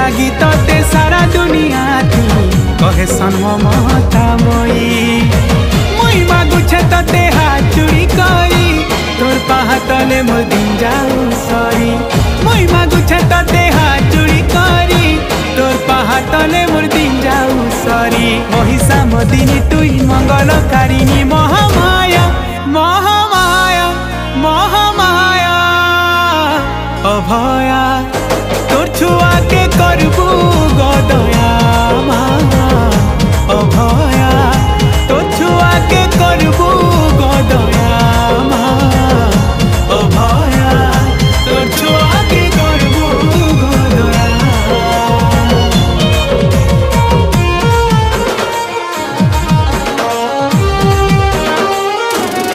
লাগি তোতে সারা দুনিয়া কহে সন্মমতাময়ী মুই মাগুছে তোতে হাত চুড়ি করি তোর পাহা তলে মোর দিন যাও সরি মুই মাগুছে তোতে হাত চুড়ি করি তোর পাহা তলে মোর দিন যাও সরি মহিষা মদিনী তুই মঙ্গলকারিণী মহামা